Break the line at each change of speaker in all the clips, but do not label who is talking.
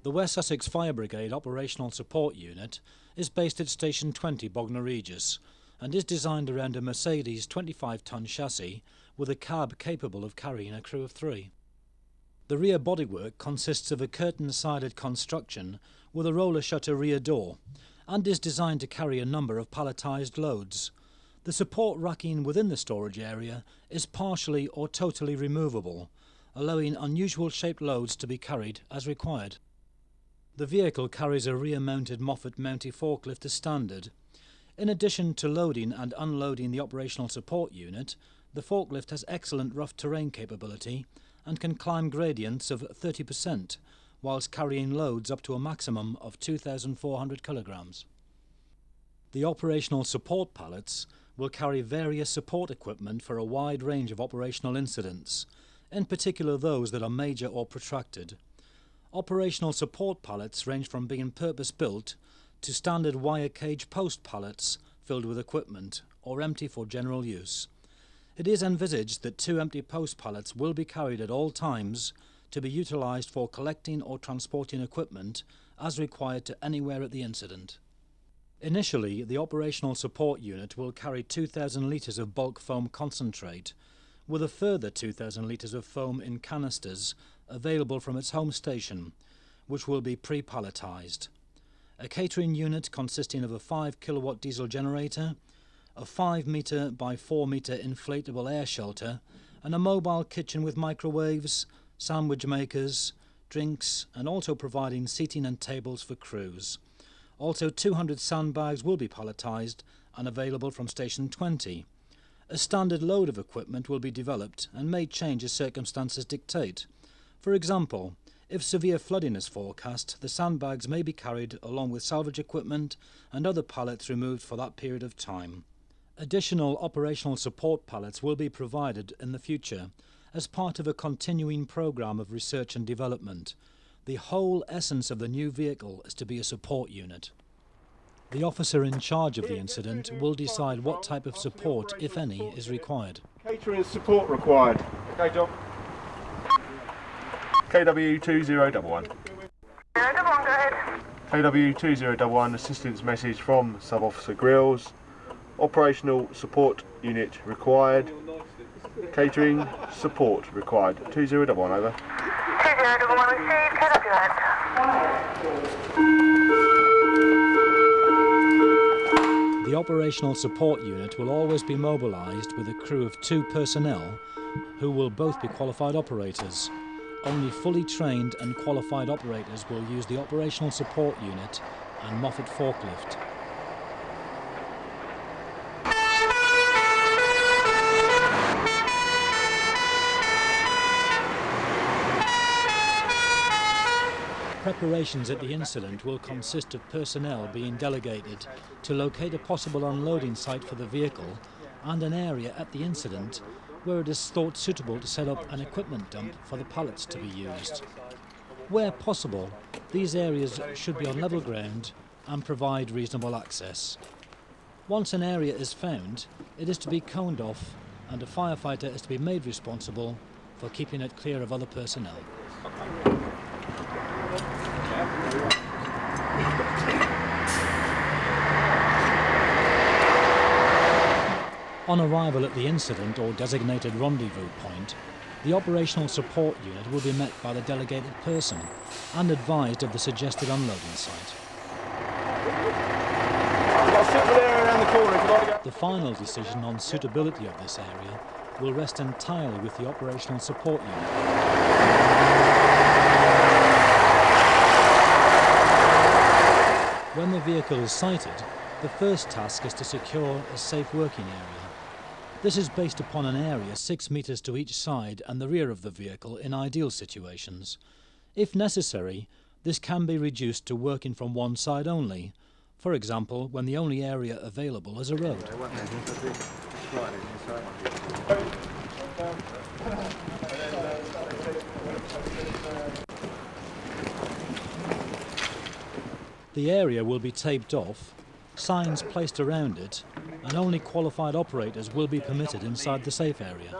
The West Sussex Fire Brigade Operational Support Unit is based at Station 20 Bognor Regis and is designed around a Mercedes 25-ton chassis with a cab capable of carrying a crew of 3. The rear bodywork consists of a curtain-sided construction with a roller shutter rear door and is designed to carry a number of palletised loads. The support racking within the storage area is partially or totally removable, allowing unusual shaped loads to be carried as required. The vehicle carries a rear-mounted Moffat Mountie forklift as standard. In addition to loading and unloading the operational support unit, the forklift has excellent rough terrain capability and can climb gradients of 30%, whilst carrying loads up to a maximum of 2,400 kilograms. The operational support pallets will carry various support equipment for a wide range of operational incidents, in particular those that are major or protracted. Operational support pallets range from being purpose-built to standard wire cage post pallets filled with equipment or empty for general use. It is envisaged that 2 empty post pallets will be carried at all times to be utilised for collecting or transporting equipment as required to anywhere at the incident. Initially, the operational support unit will carry 2,000 litres of bulk foam concentrate, with a further 2,000 litres of foam in canisters available from its home station, which will be pre-palletised. A catering unit consisting of a 5 kilowatt diesel generator, a 5 metre by 4 metre inflatable air shelter, and a mobile kitchen with microwaves, sandwich makers, drinks, and also providing seating and tables for crews. Also 200 sandbags will be palletised and available from Station 20. A standard load of equipment will be developed and may change as circumstances dictate. For example, if severe flooding is forecast, the sandbags may be carried along with salvage equipment and other pallets removed for that period of time. Additional operational support pallets will be provided in the future as part of a continuing programme of research and development. The whole essence of the new vehicle is to be a support unit. The officer in charge of the incident will decide what type of support, if any, is required.
Catering support required. Okay, John. KW2011.
Go ahead.
KW2011, assistance message from Sub-Officer Grills. Operational support unit required. Catering support required. 2011, over.
2011 received. KW ahead.
The operational support unit will always be mobilised with a crew of 2 personnel who will both be qualified operators. Only fully trained and qualified operators will use the operational support unit and Moffat forklift. Preparations at the incident will consist of personnel being delegated to locate a possible unloading site for the vehicle and an area at the incident where it is thought suitable to set up an equipment dump for the pallets to be used. Where possible, these areas should be on level ground and provide reasonable access. Once an area is found, it is to be coned off and a firefighter is to be made responsible for keeping it clear of other personnel. On arrival at the incident or designated rendezvous point, the operational support unit will be met by the delegated person and advised of the suggested unloading site. The final decision on suitability of this area will rest entirely with the operational support unit. When the vehicle is sighted, the first task is to secure a safe working area. This is based upon an area 6 metres to each side and the rear of the vehicle in ideal situations. If necessary, this can be reduced to working from one side only, for example, when the only area available is a road. The area will be taped off, signs placed around it, and only qualified operators will be permitted inside the safe area.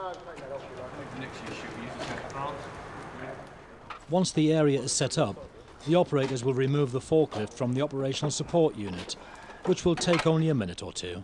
Once the area is set up, the operators will remove the forklift from the operational support unit, which will take only a minute or two.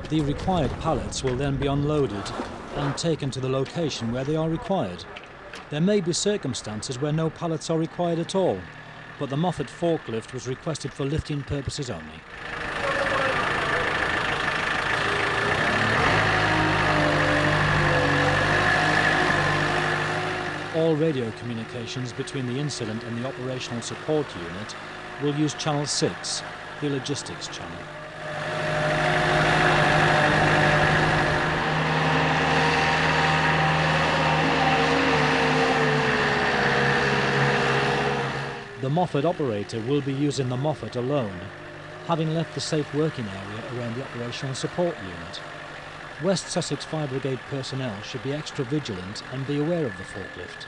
The required pallets will then be unloaded and taken to the location where they are required. There may be circumstances where no pallets are required at all, but the Moffat forklift was requested for lifting purposes only. All radio communications between the incident and the operational support unit will use channel 6, the logistics channel. The Moffat operator will be using the Moffat alone, having left the safe working area around the operational support unit. West Sussex Fire Brigade personnel should be extra vigilant and be aware of the forklift.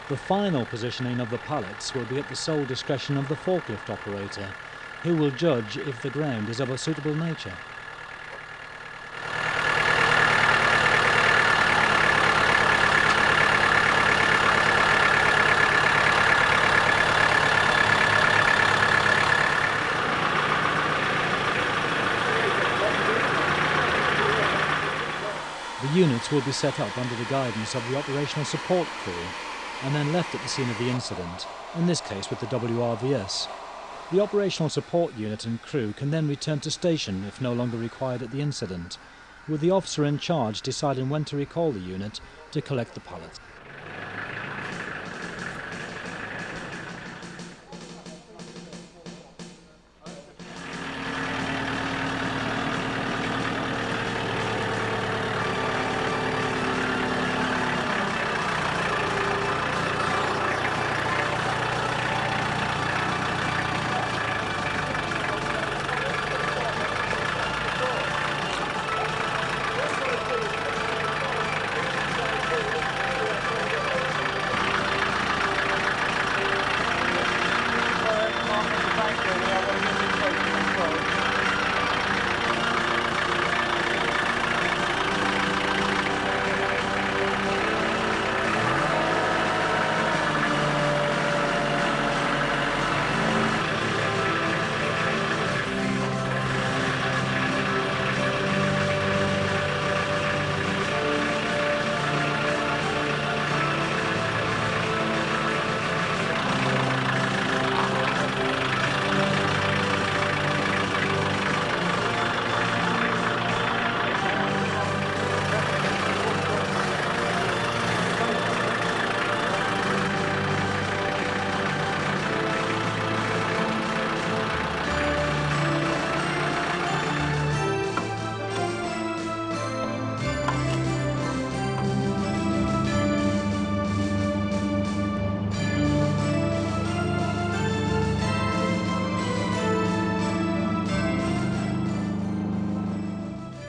The final positioning of the pallets will be at the sole discretion of the forklift operator, who will judge if the ground is of a suitable nature. The units will be set up under the guidance of the operational support crew and then left at the scene of the incident, in this case with the WRVS. The operational support unit and crew can then return to station if no longer required at the incident, with the officer in charge deciding when to recall the unit to collect the pallets.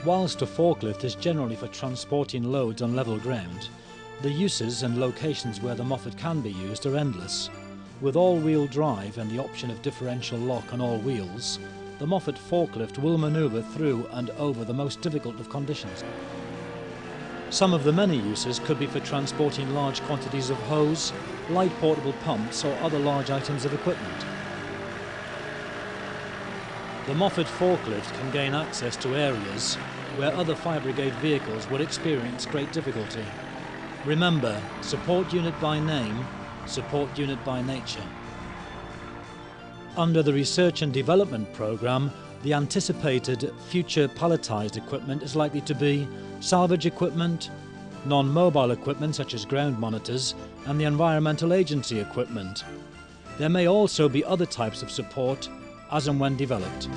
Whilst a forklift is generally for transporting loads on level ground, the uses and locations where the Moffat can be used are endless. With all-wheel drive and the option of differential lock on all wheels, the Moffat forklift will manoeuvre through and over the most difficult of conditions. Some of the many uses could be for transporting large quantities of hose, light portable pumps or other large items of equipment. The Moffat forklift can gain access to areas where other fire brigade vehicles would experience great difficulty. Remember, support unit by name, support unit by nature. Under the Research and Development Programme, the anticipated future palletised equipment is likely to be salvage equipment, non-mobile equipment such as ground monitors, and the Environmental Agency equipment. There may also be other types of support as and when developed.